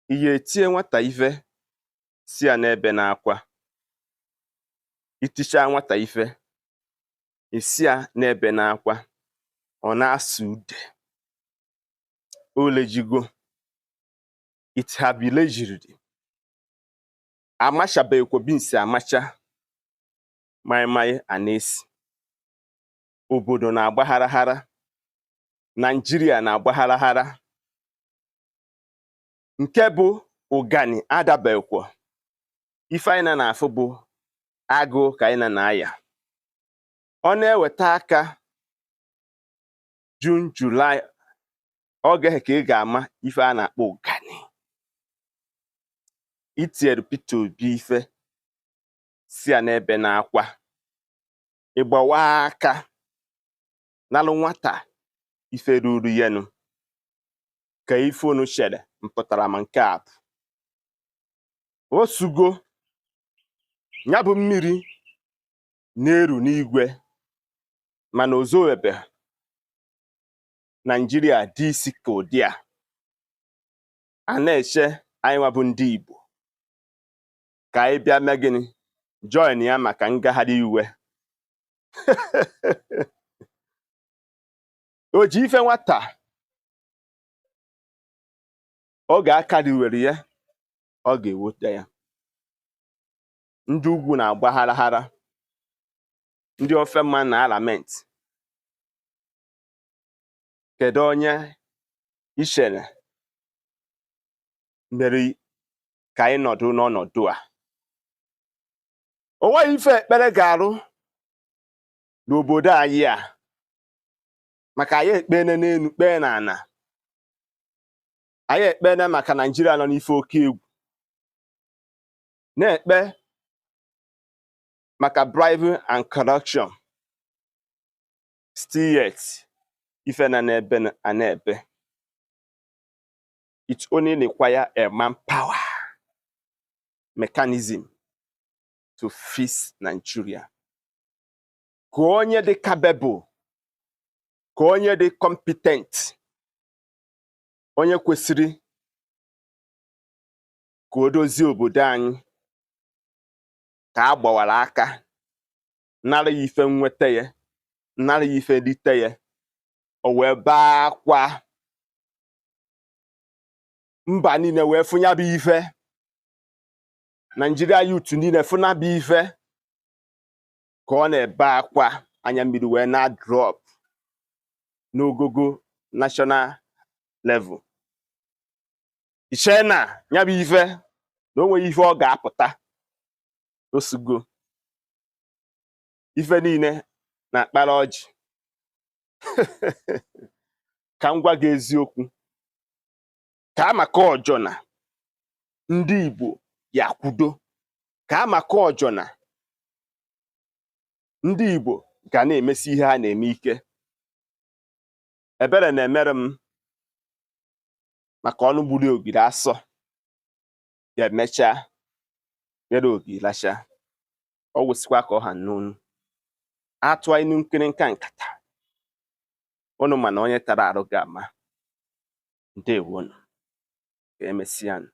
ihe etie nwata ife si ya n'ebe na-akwa. Iticha nwata ife isi ya n'ebe na-akwa, ọ na-asụ ude. Olejigo, it have villaged. Amashabeghịkwa binsi amacha, maịmaị anesi. Obodo na-agbagharaghara, Nigeria na-agbagharaghara. Nke bụ ụgani adabeghịkwa. Ife anyị na-afụ bụ agụ ka anyị na-aya. Ọ na-eweta aka June, July, oge ka ị ga-ama ife a na-akpọ ụgani. Itinyere Peter Obi ife si ya n'ebe na-akwa. Ịgbawa aka nalụ nwata ife ruru yenu ka ife unu chere mpụtara ma nke a bụ. O sugo ya bụ mmiri na-eru n'igwe mana ozowebe Nigeria dị isi ka ụdị a na-eche anyị nwa bụ ndị Igbo ka anyị bịa mee gịnị, join ya maka ngagharị iwe. O ji ife nwata ọ ga-akariwere ya, ọ ga-eweta ya. Ndị ugwu na-agbagharaghara, ndị ofe mma na-alamenti. Kedu onye ichere mere ka anyị nọdụ n'ọnọdụ a? O nweghị ife ekpere ga-arụ n'obodo anyị a, maka anyị ekpene n'elu kpee n'ala. Anyị ekpene maka Nigeria nọ n'ife oke egwu, na-ekpe maka bribing and corruption. Still yet, ife na n'ebe a na-ebe. It only require a manpower mechanism to fix Nigeria. Ka onye dị capable, ka onye dị competent, onye kwesịrị ka o dozie obodo anyị, ka a gbawara aka, nara ya ife nweta ya, nara ya ife dite ya, o wee baa akwa. Mba niile wee fụnya bụ ife. Nigeria youth niile fụna bụ ife ka ọ na-ebe akwa, anya mmiri wee na-drop n'ogogo national level. Iche na ya bụ ife na o nweghị ife ọ ga-apụta. Osugo ife niile na-akpara ọjị. Ka m gwa gị eziokwu, ka amaka ọjọna ndị Igbo ya kwudo, ka amaka ọjọna ndị Igbo ga na-emesi ihe ha na-eme ike. Ebere na-emere m maka ọnụ gburu ogiri asọ ya emecha nyere ogiri lacha. Ọ wụsịkwa ka ọ ha n'onu. Atụa inu nkịrịnka nkata, unu mana onye tara arụ ga-ama. Ndewonu, ka emesịanụ.